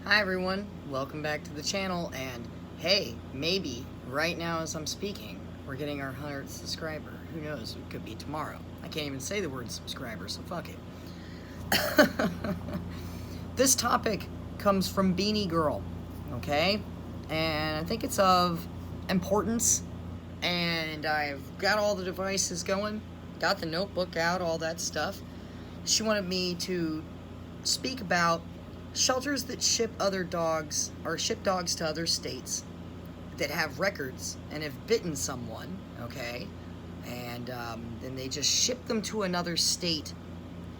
Hi everyone, welcome back to the channel, and hey, maybe right now as I'm speaking, we're getting our 100th subscriber. Who knows, it could be tomorrow. I can't even say the word subscriber, so fuck it. This topic comes from Beanie Girl, okay? And I think it's of importance, and I've got all the devices going, got the notebook out, all that stuff. She wanted me to speak about shelters that ship other dogs or ship dogs to other states that have records and have bitten someone, okay, and then they just ship them to another state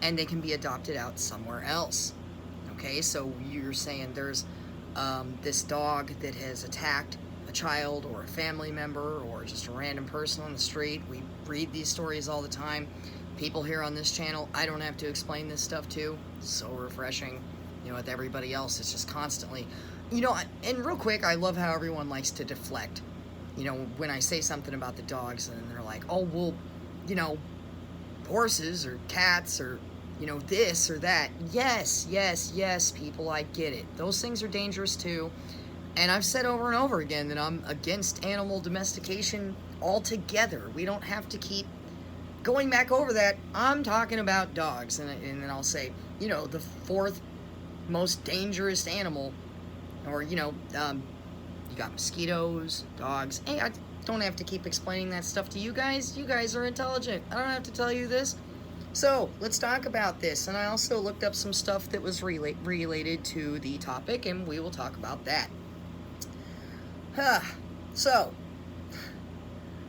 and they can be adopted out somewhere else. Okay, so you're saying there's this dog that has attacked a child or a family member or just a random person on the street. We read these stories all the time. People here on this channel, I don't have to explain this stuff to. It's so refreshing. You know, with everybody else, it's just constantly, you know, and real quick, I love how everyone likes to deflect. You know, when I say something about the dogs, and they're like, oh, well, you know, horses or cats or, you know, this or that. Yes, yes, yes, people, I get it. Those things are dangerous too. And I've said over and over again that I'm against animal domestication altogether. We don't have to keep going back over that. I'm talking about dogs. And then I'll say, you know, the fourth most dangerous animal, or you know, you got mosquitoes, dogs. Hey, I don't have to keep explaining that stuff to you guys. You guys are intelligent. I don't have to tell you this. So let's talk about this. And I also looked up some stuff that was related to the topic, and we will talk about that. So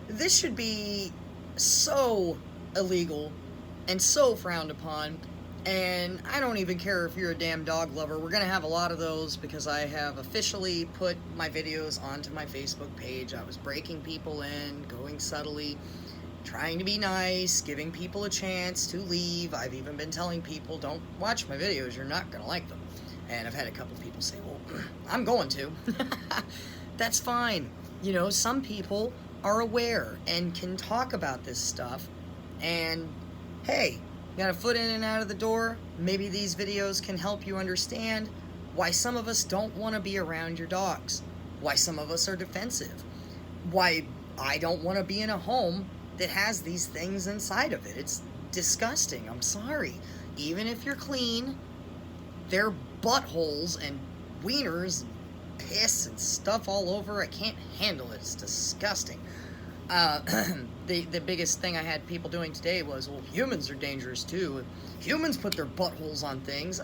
this should be so illegal and so frowned upon. And I don't even care if you're a damn dog lover. We're gonna have a lot of those because I have officially put my videos onto my Facebook page. I was breaking people in, going subtly, trying to be nice, giving people a chance to leave. I've even been telling people, don't watch my videos, you're not gonna like them. And I've had a couple people say, well, I'm going to. That's fine. You know, some people are aware and can talk about this stuff. And hey, got a foot in and out of the door. Maybe these videos can help you understand why some of us don't want to be around your dogs, why some of us are defensive, why I don't want to be in a home that has these things inside of it. It's disgusting. I'm sorry. Even if you're clean, they're buttholes and wieners and piss and stuff all over. I can't handle it. It's disgusting. The biggest thing I had people doing today was, well, humans are dangerous too. Humans put their buttholes on things.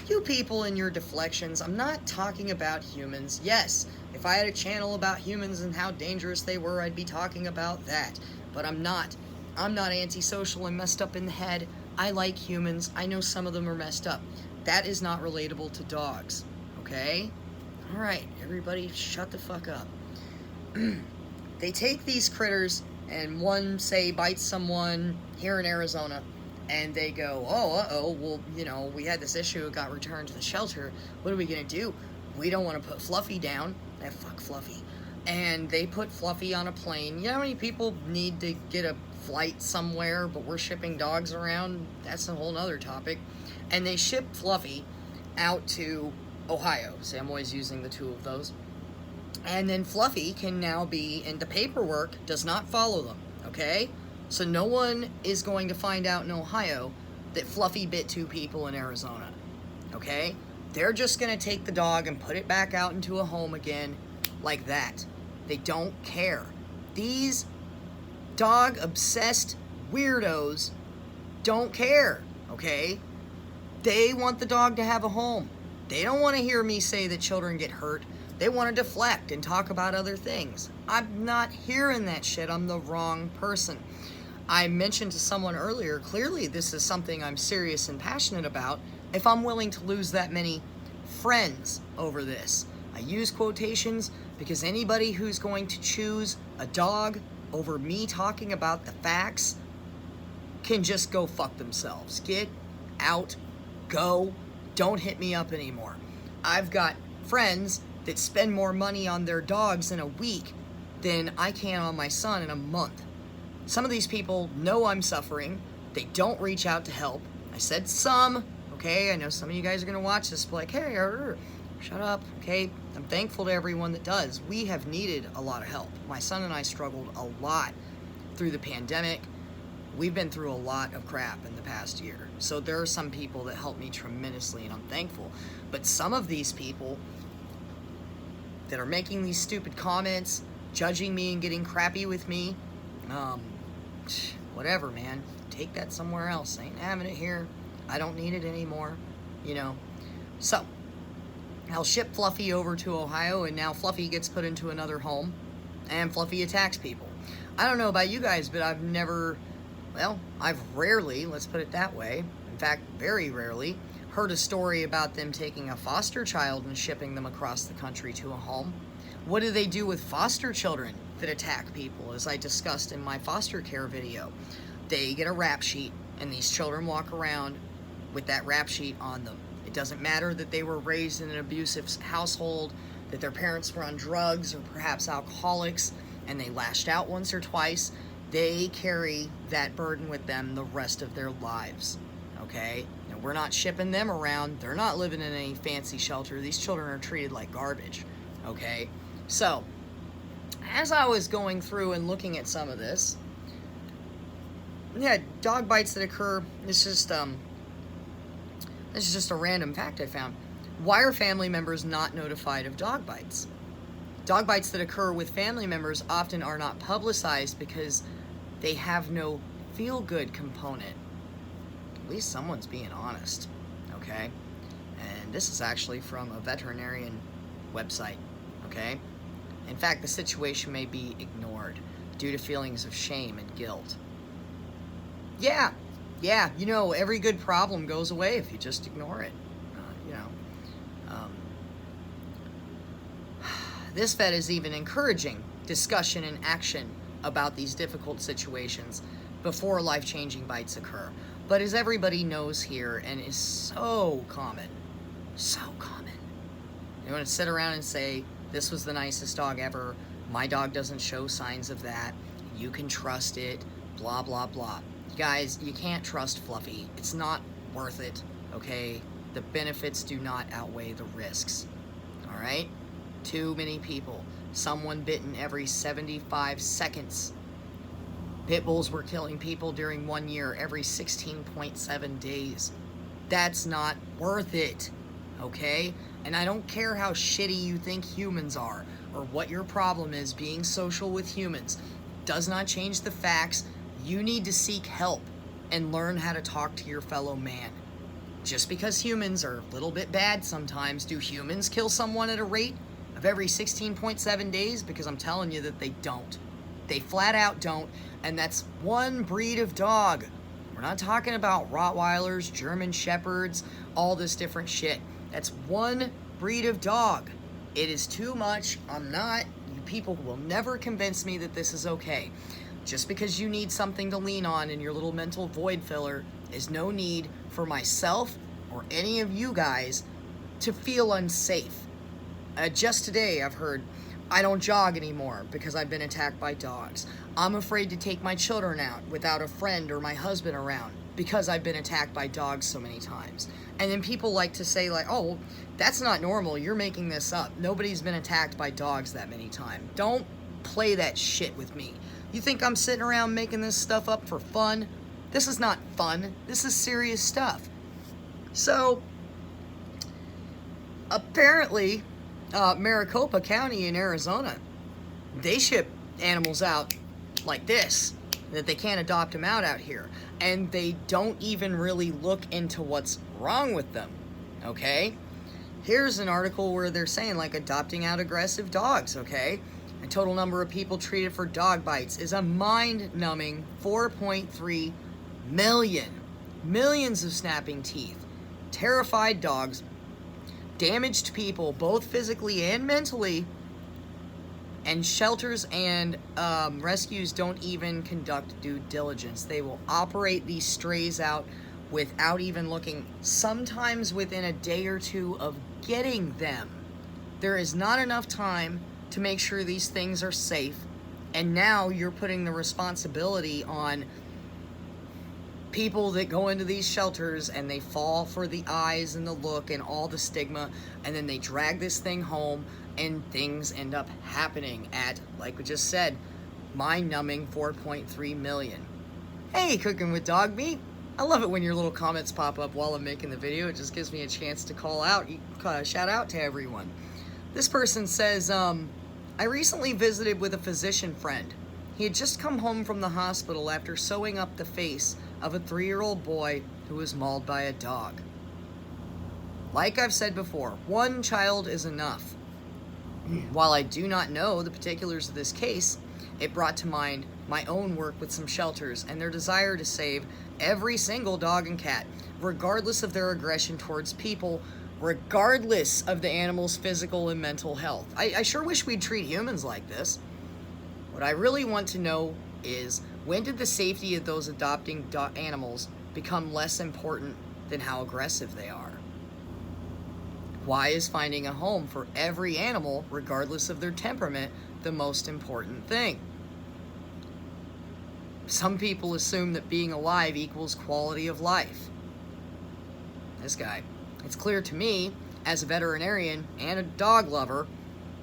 You people and your deflections, I'm not talking about humans. Yes, if I had a channel about humans and how dangerous they were, I'd be talking about that. But I'm not. I'm not antisocial and messed up in the head. I like humans. I know some of them are messed up. That is not relatable to dogs. Okay? Alright, everybody shut the fuck up. They take these critters and one, say, bites someone here in Arizona, and they go, oh, uh-oh, well, you know, we had this issue, it got returned to the shelter. What are we going to do? We don't want to put Fluffy down. Fuck Fluffy. And they put Fluffy on a plane. You know how many people need to get a flight somewhere, but we're shipping dogs around? That's a whole nother topic. And they ship Fluffy out to Ohio. See, I'm always using the two of those. And then Fluffy can now be, and the paperwork does not follow them, okay? So no one is going to find out in Ohio that Fluffy bit two people in Arizona, okay? They're just going to take the dog and put it back out into a home again like that. They don't care. These dog-obsessed weirdos don't care, okay? They want the dog to have a home. They don't want to hear me say that children get hurt. They want to deflect and talk about other things. I'm not hearing that shit. I'm the wrong person. I mentioned to someone earlier, clearly this is something I'm serious and passionate about if I'm willing to lose that many friends over this. I use quotations because anybody who's going to choose a dog over me talking about the facts can just go fuck themselves. Get out, go, don't hit me up anymore. I've got friends that spend more money on their dogs in a week than I can on my son in a month. Some of these people know I'm suffering. They don't reach out to help. I said some, okay? I know some of you guys are gonna watch this, like, hey, shut up, okay? I'm thankful to everyone that does. We have needed a lot of help. My son and I struggled a lot through the pandemic. We've been through a lot of crap in the past year. So there are some people that helped me tremendously, and I'm thankful. But some of these people that are making these stupid comments, judging me and getting crappy with me, whatever, man. Take that somewhere else. I ain't having it here. I don't need it anymore, you know. So I'll ship Fluffy over to Ohio, and now Fluffy gets put into another home, and Fluffy attacks people. I don't know about you guys, but I've rarely, let's put it that way, in fact, very rarely, heard a story about them taking a foster child and shipping them across the country to a home. What do they do with foster children that attack people, as I discussed in my foster care video? They get a rap sheet, and these children walk around with that rap sheet on them. It doesn't matter that they were raised in an abusive household, that their parents were on drugs or perhaps alcoholics, and they lashed out once or twice. They carry that burden with them the rest of their lives, okay? And we're not shipping them around. They're not living in any fancy shelter. These children are treated like garbage, okay? So, as I was going through and looking at some of this, yeah, dog bites that occur, this is just a random fact I found. Why are family members not notified of dog bites? Dog bites that occur with family members often are not publicized because they have no feel-good component. At least someone's being honest, okay? And this is actually from a veterinarian website, okay? In fact, the situation may be ignored due to feelings of shame and guilt. Yeah, you know, every good problem goes away if you just ignore it, you know. This vet is even encouraging discussion and action about these difficult situations before life-changing bites occur. But as everybody knows here, and is so common, you want to sit around and say, this was the nicest dog ever, my dog doesn't show signs of that, you can trust it, blah, blah, blah. You guys, you can't trust Fluffy. It's not worth it, okay? The benefits do not outweigh the risks, all right? Too many people. Someone bitten every 75 seconds. Pit bulls were killing people during 1 year every 16.7 days. That's not worth it, okay? And I don't care how shitty you think humans are or what your problem is being social with humans. Does not change the facts. You need to seek help and learn how to talk to your fellow man. Just because humans are a little bit bad sometimes, do humans kill someone at a rate of every 16.7 days? Because I'm telling you that they don't. They flat out don't, and that's one breed of dog. We're not talking about Rottweilers, German Shepherds, all this different shit. That's one breed of dog. It is too much. You people will never convince me that this is okay. Just because you need something to lean on in your little mental void filler is no need for myself or any of you guys to feel unsafe. Just today I've heard, I don't jog anymore because I've been attacked by dogs. I'm afraid to take my children out without a friend or my husband around because I've been attacked by dogs so many times. And then people like to say like, oh, that's not normal, you're making this up. Nobody's been attacked by dogs that many times. Don't play that shit with me. You think I'm sitting around making this stuff up for fun? This is not fun. This is serious stuff. So, apparently, Maricopa County in Arizona, they ship animals out like this, that they can't adopt them out here. And they don't even really look into what's wrong with them, okay? Here's an article where they're saying, like, adopting out aggressive dogs, okay? The total number of people treated for dog bites is a mind-numbing 4.3 million. Millions of snapping teeth, terrified dogs, damaged people, both physically and mentally, and shelters and rescues don't even conduct due diligence. They will operate these strays out without even looking, sometimes within a day or two of getting them. There is not enough time to make sure these things are safe, and now you're putting the responsibility on people that go into these shelters and they fall for the eyes and the look and all the stigma, and then they drag this thing home and things end up happening at, like we just said, mind-numbing 4.3 million. Hey, Cooking with Dog Meat. I love it when your little comments pop up while I'm making the video. It just gives me a chance to call out, shout out to everyone. This person says, I recently visited with a physician friend. He had just come home from the hospital after sewing up the face of a 3-year-old boy who was mauled by a dog. Like I've said before, one child is enough. While I do not know the particulars of this case, it brought to mind my own work with some shelters and their desire to save every single dog and cat, regardless of their aggression towards people, regardless of the animal's physical and mental health. I sure wish we'd treat humans like this. What I really want to know is, when did the safety of those adopting animals become less important than how aggressive they are? Why is finding a home for every animal, regardless of their temperament, the most important thing? Some people assume that being alive equals quality of life. This guy. It's clear to me, as a veterinarian and a dog lover,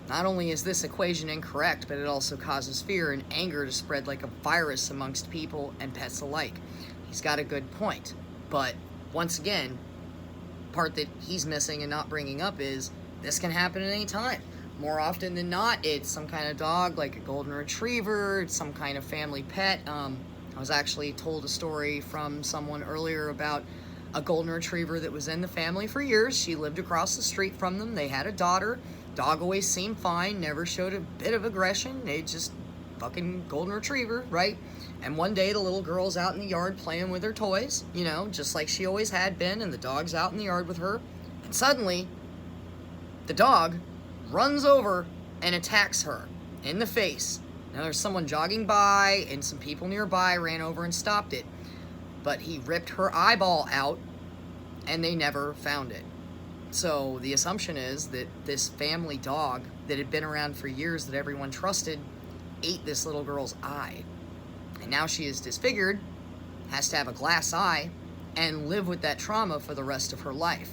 not only is this equation incorrect, but it also causes fear and anger to spread like a virus amongst people and pets alike. He's got a good point. But once again, part that he's missing and not bringing up is this can happen at any time. More often than not, it's some kind of dog, like a golden retriever, it's some kind of family pet. I was actually told a story from someone earlier about a golden retriever that was in the family for years. She lived across the street from them. They had a daughter. Dog always seemed fine, never showed a bit of aggression. They just fucking golden retriever, right? And one day the little girl's out in the yard playing with her toys, you know, just like she always had been, and the dog's out in the yard with her. And suddenly, the dog runs over and attacks her in the face. Now there's someone jogging by, and some people nearby ran over and stopped it. But he ripped her eyeball out, and they never found it. So the assumption is that this family dog that had been around for years that everyone trusted ate this little girl's eye. And now she is disfigured, has to have a glass eye, and live with that trauma for the rest of her life.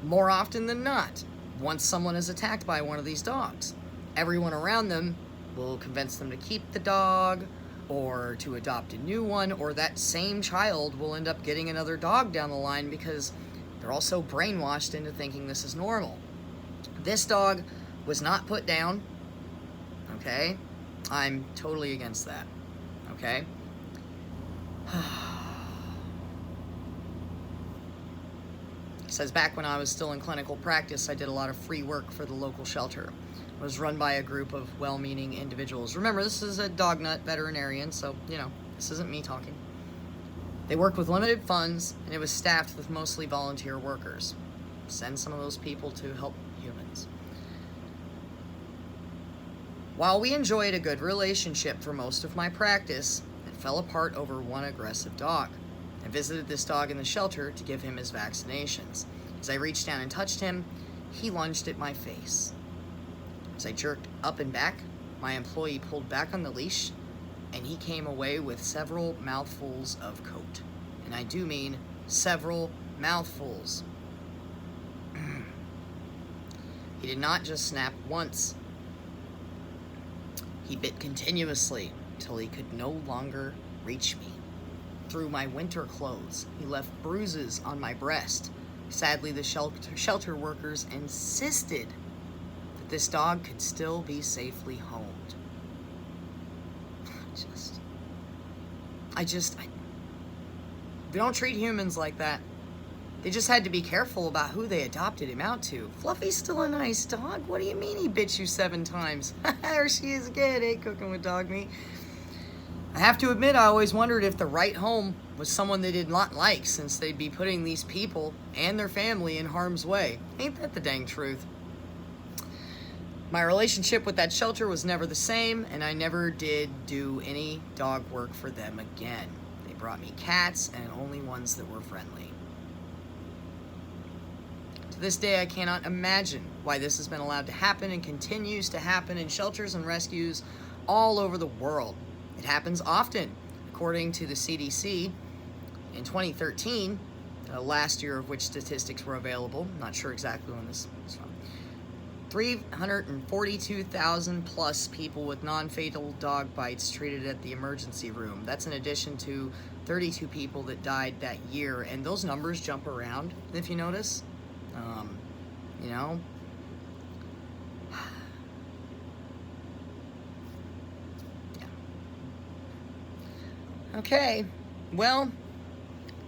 More often than not, once someone is attacked by one of these dogs, everyone around them will convince them to keep the dog or to adopt a new one, or that same child will end up getting another dog down the line because they're also brainwashed into thinking this is normal. This dog was not put down, okay? I'm totally against that, okay? He says, back when I was still in clinical practice, I did a lot of free work for the local shelter. It was run by a group of well-meaning individuals. Remember, this is a dog nut veterinarian, so, you know, this isn't me talking. They worked with limited funds, and it was staffed with mostly volunteer workers. Send some of those people to help humans. While we enjoyed a good relationship for most of my practice, it fell apart over one aggressive dog. I visited this dog in the shelter to give him his vaccinations. As I reached down and touched him, he lunged at my face. As I jerked up and back, my employee pulled back on the leash, and he came away with several mouthfuls of coat. And I do mean several mouthfuls. He did not just snap once. He bit continuously until he could no longer reach me. Through my winter clothes, he left bruises on my breast. Sadly, the shelter workers insisted that this dog could still be safely homed. We don't treat humans like that. They just had to be careful about who they adopted him out to. Fluffy's still a nice dog. What do you mean he bit you 7 times? There she is again, eh? Cooking with Dog Meat. I have to admit, I always wondered if the right home was someone they did not like, since they'd be putting these people and their family in harm's way. Ain't that the dang truth? My relationship with that shelter was never the same, and I never did do any dog work for them again. They brought me cats, and only ones that were friendly. To this day, I cannot imagine why this has been allowed to happen and continues to happen in shelters and rescues all over the world. It happens often. According to the CDC, In 2013, last year of which statistics were available, not sure exactly when this is from, 342,000 plus people with non-fatal dog bites treated at the emergency room. That's in addition to 32 people that died that year, and those numbers jump around, if you notice. You know, yeah. Okay, well,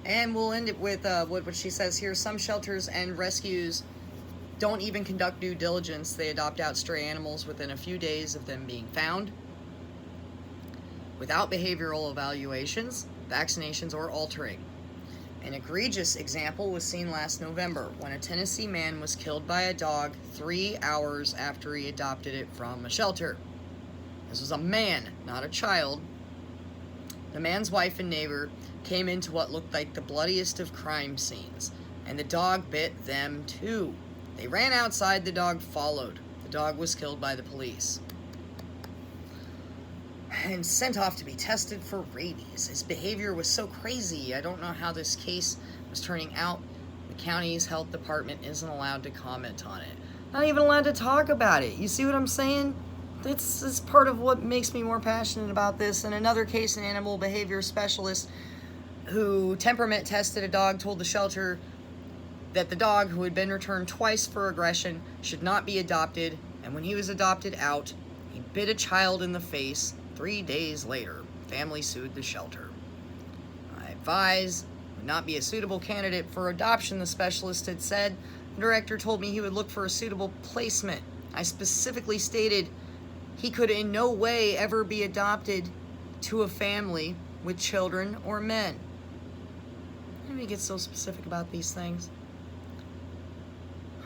and we'll end it with what she says here. Some shelters and rescues don't even conduct due diligence. They adopt out stray animals within a few days of them being found, without behavioral evaluations, vaccinations, or altering. An egregious example was seen last November when a Tennessee man was killed by a dog 3 hours after he adopted it from a shelter. This was a man, not a child. The man's wife and neighbor came into what looked like the bloodiest of crime scenes, and the dog bit them too. They ran outside, the dog followed. The dog was killed by the police and sent off to be tested for rabies. His behavior was so crazy. I don't know how this case was turning out. The county's health department isn't allowed to comment on it. Not even allowed to talk about it. You see what I'm saying? It's part of what makes me more passionate about this. In another case, an animal behavior specialist who temperament tested a dog told the shelter that the dog, who had been returned twice for aggression, should not be adopted, and when he was adopted out, he bit a child in the face. 3 days later, family sued the shelter. I advise would not be a suitable candidate for adoption, the specialist had said. The director told me he would look for a suitable placement. I specifically stated he could in no way ever be adopted to a family with children or men. Let me get so specific about these things.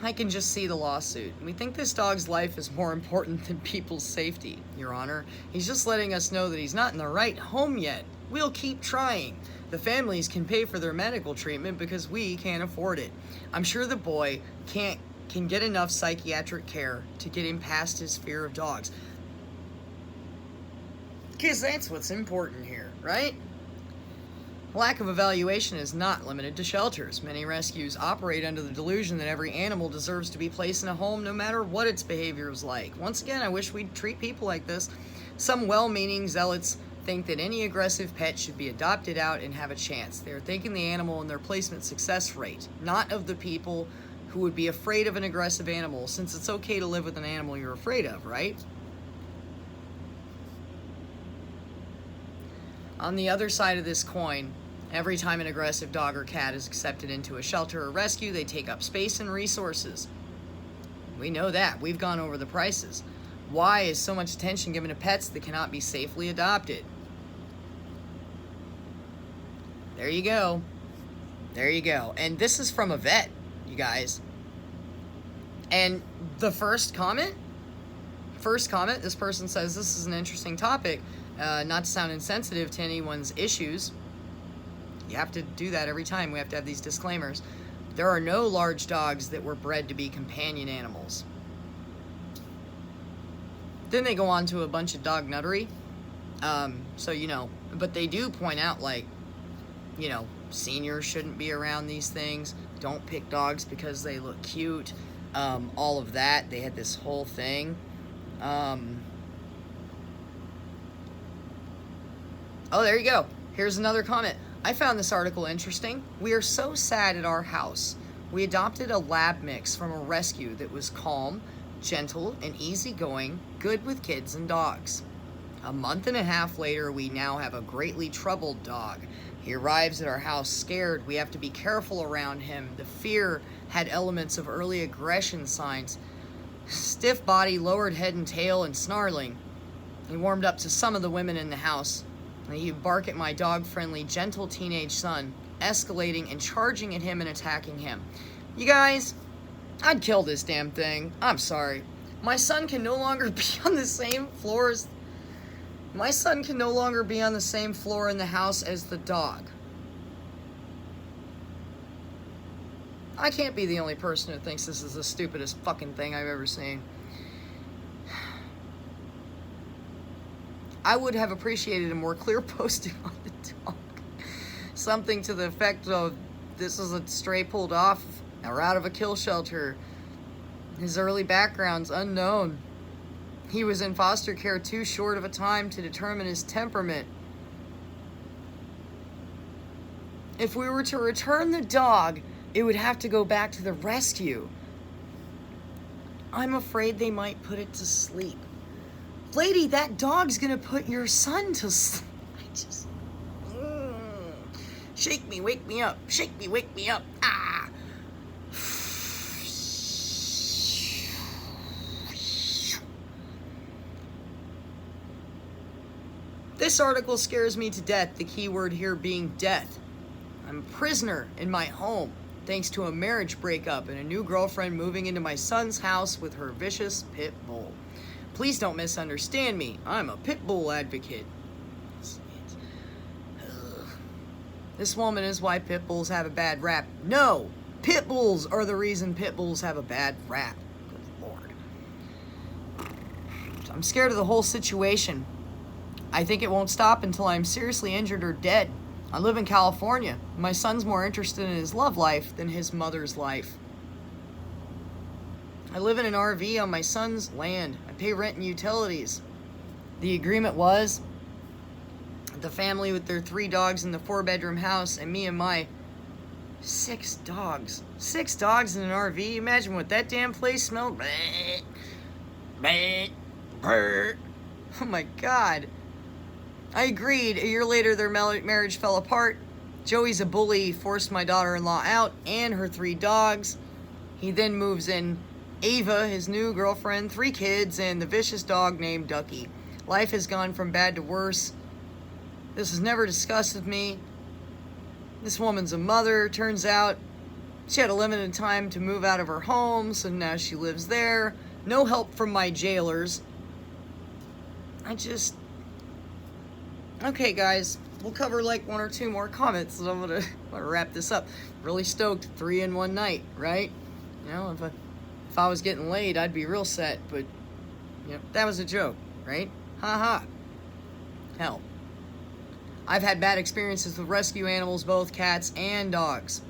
I can just see the lawsuit. We think this dog's life is more important than people's safety, Your Honor. He's just letting us know that he's not in the right home yet. We'll keep trying. The families can pay for their medical treatment because we can't afford it. I'm sure the boy can get enough psychiatric care to get him past his fear of dogs. Because that's what's important here, right? Lack of evaluation is not limited to shelters. Many rescues operate under the delusion that every animal deserves to be placed in a home no matter what its behavior is like. Once again, I wish we'd treat people like this. Some well-meaning zealots think that any aggressive pet should be adopted out and have a chance. They're thinking the animal and their placement success rate, not of the people who would be afraid of an aggressive animal, since it's okay to live with an animal you're afraid of, right? On the other side of this coin, every time an aggressive dog or cat is accepted into a shelter or rescue, they take up space and resources. We know that. We've gone over the prices. Why is so much attention given to pets that cannot be safely adopted? There you go. There you go. And this is from a vet, you guys. And the first comment, this person says, this is an interesting topic. Not to sound insensitive to anyone's issues. You have to do that every time. We have to have these disclaimers. There are no large dogs that were bred to be companion animals. Then they go on to a bunch of dog nuttery. So, you know, but they do point out, like, you know, seniors shouldn't be around these things. Don't pick dogs because they look cute. All of that. They had this whole thing. Oh, there you go. Here's another comment. I found this article interesting. We are so sad at our house. We adopted a lab mix from a rescue that was calm, gentle, and easygoing, good with kids and dogs. A month and a half later, we now have a greatly troubled dog. He arrives at our house scared. We have to be careful around him. The fear had elements of early aggression signs. Stiff body, lowered head and tail, and snarling. He warmed up to some of the women in the house. He'd bark at my dog-friendly, gentle teenage son, escalating and charging at him and attacking him. You guys, I'd kill this damn thing. I'm sorry. My son can no longer be on the same floor as... My son can no longer be on the same floor in the house as the dog. I can't be the only person who thinks this is the stupidest fucking thing I've ever seen. I would have appreciated a more clear posting on the dog. something to the effect of, this is a stray pulled off or out of a kill shelter. His early background's unknown. He was in foster care too short of a time to determine his temperament. If we were to return the dog, it would have to go back to the rescue. I'm afraid they might put it to sleep. Lady, that dog's gonna put your son to sleep. I just... Shake me, wake me up. Shake me, wake me up. Ah! This article scares me to death, the key word here being death. I'm a prisoner in my home, thanks to a marriage breakup and a new girlfriend moving into my son's house with her vicious pit bull. Please don't misunderstand me. I'm a pit bull advocate. This woman is why pit bulls have a bad rap. No! Pit bulls are the reason pit bulls have a bad rap. Good Lord. I'm scared of the whole situation. I think it won't stop until I'm seriously injured or dead. I live in California. My son's more interested in his love life than his mother's life. I live in an RV on my son's land. I pay rent and utilities. The agreement was the family with their 3 dogs in the 4-bedroom house and me and my 6 dogs. 6 dogs in an RV? Imagine what that damn place smelled. Oh my God. I agreed. A year later, their marriage fell apart. Joey's a bully, forced my daughter-in-law out and her 3 dogs. He then moves in Ava, his new girlfriend, 3 kids, and the vicious dog named Ducky. Life has gone from bad to worse. This was never discussed with me. This woman's a mother. Turns out she had a limited time to move out of her home, so now she lives there. No help from my jailers. Okay, guys, we'll cover like 1 or 2 more comments, and I'm gonna wrap this up. Really stoked, 3 in one night, right? You know, if I was getting laid, I'd be real set, but, you know, that was a joke, right? Ha. Hell. I've had bad experiences with rescue animals, both cats and dogs.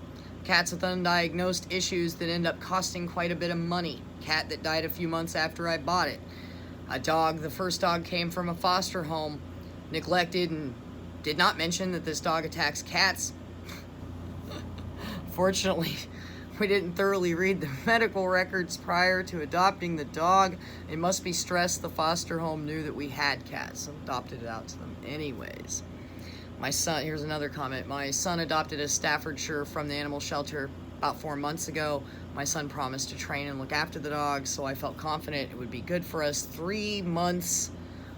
Cats with undiagnosed issues that end up costing quite a bit of money. Cat that died a few months after I bought it. A dog, the first dog came from a foster home, neglected, and did not mention that this dog attacks cats. Fortunately, we didn't thoroughly read the medical records prior to adopting the dog. It must be stressed the foster home knew that we had cats, so adopted it out to them anyways. My son, here's another comment. My son adopted a Staffordshire from the animal shelter about 4 months ago. My son promised to train and look after the dog, so I felt confident it would be good for us. 3 months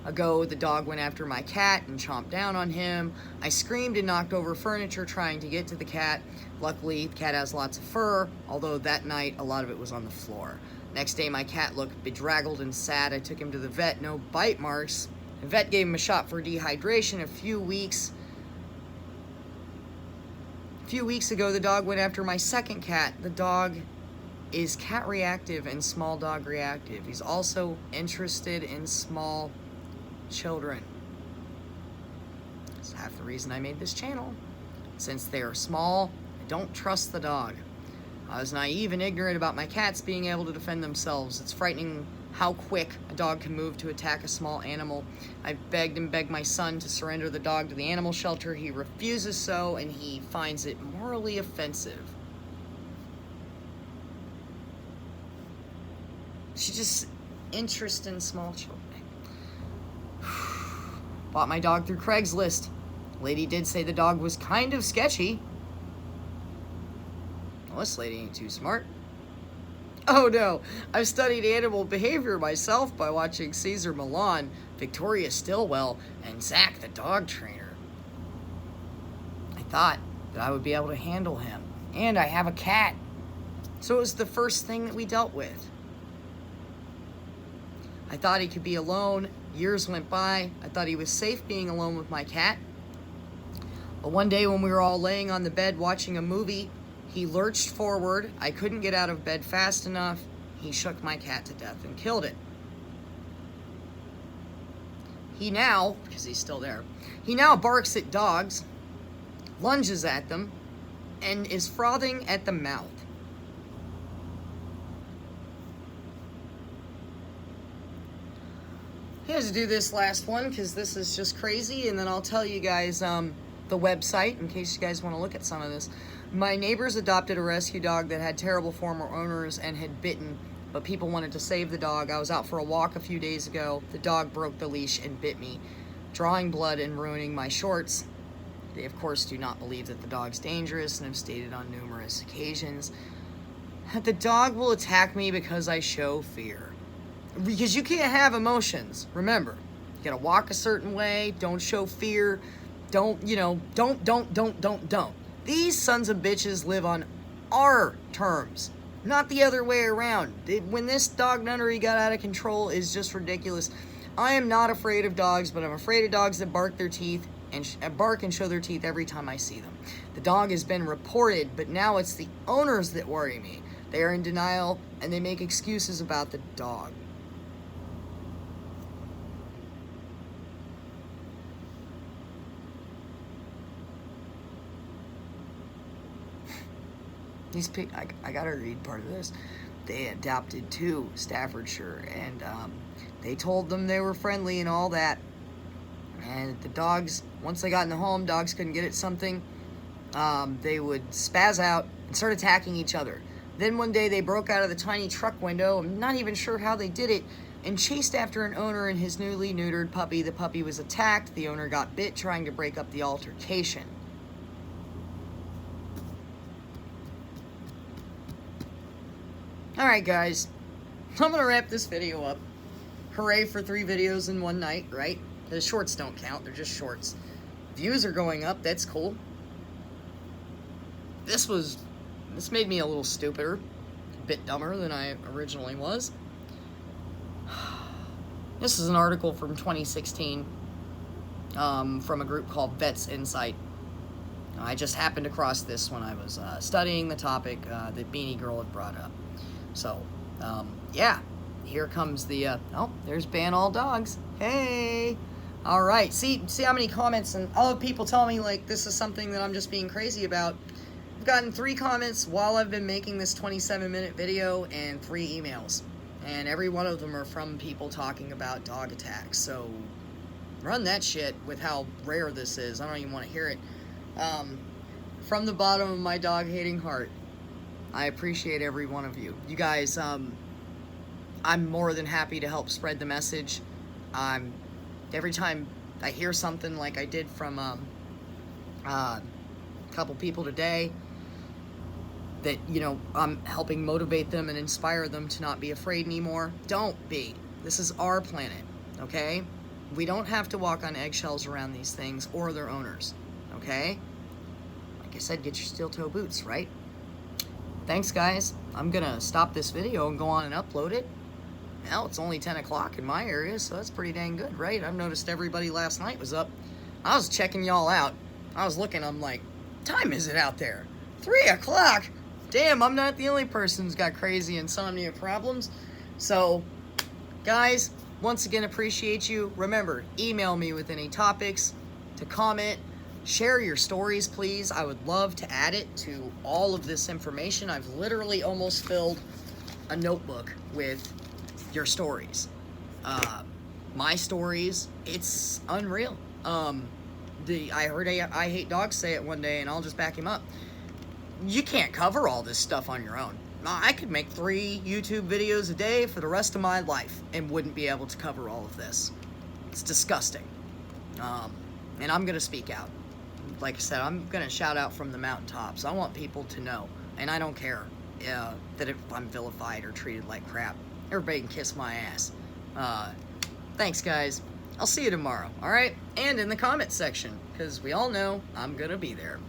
ago, the dog went after my cat and chomped down on him. I screamed and knocked over furniture trying to get to the cat. Luckily, the cat has lots of fur, although that night, a lot of it was on the floor. Next day, my cat looked bedraggled and sad. I took him to the vet, no bite marks. The vet gave him a shot for dehydration. A few weeks ago, the dog went after my second cat. The dog is cat reactive and small dog reactive. He's also interested in small children. That's half the reason I made this channel. Since they are small, I don't trust the dog. I was naive and ignorant about my cats being able to defend themselves. It's frightening how quick a dog can move to attack a small animal. I begged and begged my son to surrender the dog to the animal shelter. He refuses so, and he finds it morally offensive. She just interest in small children. Bought my dog through Craigslist. Lady did say the dog was kind of sketchy. Well, this lady ain't too smart. Oh no, I've studied animal behavior myself by watching Cesar Millan, Victoria Stilwell, and Zach the dog trainer. I thought that I would be able to handle him. And I have a cat. So it was the first thing that we dealt with. I thought he could be alone. Years went by. I thought he was safe being alone with my cat. But one day when we were all laying on the bed watching a movie, he lurched forward. I couldn't get out of bed fast enough. He shook my cat to death and killed it. He now, because he's still there, he now barks at dogs, lunges at them, and is frothing at the mouth. I had to do this last one because this is just crazy, and then I'll tell you guys the website in case you guys want to look at some of this. My neighbors adopted a rescue dog that had terrible former owners and had bitten, but people wanted to save the dog. I was out for a walk a few days ago. The dog broke the leash and bit me, drawing blood and ruining my shorts. They, of course, do not believe that the dog's dangerous and have stated on numerous occasions that the dog will attack me because I show fear. Because you can't have emotions. Remember, you gotta walk a certain way, don't show fear, don't. These sons of bitches live on our terms, not the other way around. When this dog nunnery got out of control is just ridiculous. I am not afraid of dogs, but I'm afraid of dogs that bark their teeth and bark and show their teeth every time I see them. The dog has been reported, but now it's the owners that worry me. They are in denial and they make excuses about the dog. These people, I gotta read part of this. They adopted two Staffordshire, and they told them they were friendly and all that. And the dogs, once they got in the home, dogs couldn't get at something. They would spaz out and start attacking each other. Then one day they broke out of the tiny truck window, I'm not even sure how they did it, and chased after an owner and his newly neutered puppy. The puppy was attacked. The owner got bit trying to break up the altercation. Alright guys, I'm gonna wrap this video up. Hooray for 3 videos in one night, right? The shorts don't count, they're just shorts. Views are going up, that's cool. This made me a little stupider, a bit dumber than I originally was. This is an article from 2016 from a group called Vets Insight. I just happened across this when I was studying the topic that Beanie Girl had brought up. So, yeah, here comes the, oh, there's ban all dogs. Hey! Alright, see how many comments, and all of people tell me, like, this is something that I'm just being crazy about. I've gotten 3 comments while I've been making this 27-minute video, and 3 emails. And every one of them are from people talking about dog attacks, so run that shit with how rare this is. I don't even want to hear it. From the bottom of my dog-hating heart, I appreciate every one of you. You guys, I'm more than happy to help spread the message. Every time I hear something like I did from a couple people today, that, you know, I'm helping motivate them and inspire them to not be afraid anymore. Don't be. This is our planet, okay? We don't have to walk on eggshells around these things or their owners, okay? Like I said, get your steel-toe boots, right? Thanks, guys. I'm gonna stop this video and go on and upload it. Now, it's only 10 o'clock in my area, so that's pretty dang good, right? I've noticed everybody last night was up. I was checking y'all out. I was looking, I'm like, time is it out there? 3 o'clock? Damn, I'm not the only person who's got crazy insomnia problems. So, guys, once again, appreciate you. Remember, email me with any topics, to comment. Share your stories, please. I would love to add it to all of this information. I've literally almost filled a notebook with your stories. My stories, it's unreal. I heard I Hate Dogs say it one day, and I'll just back him up. You can't cover all this stuff on your own. I could make 3 YouTube videos a day for the rest of my life and wouldn't be able to cover all of this. It's disgusting. And I'm gonna speak out. Like I said, I'm gonna shout out from the mountaintops. I want people to know, and I don't care that if I'm vilified or treated like crap. Everybody can kiss my ass. Thanks, guys. I'll see you tomorrow, alright? And in the comment section, because we all know I'm gonna be there.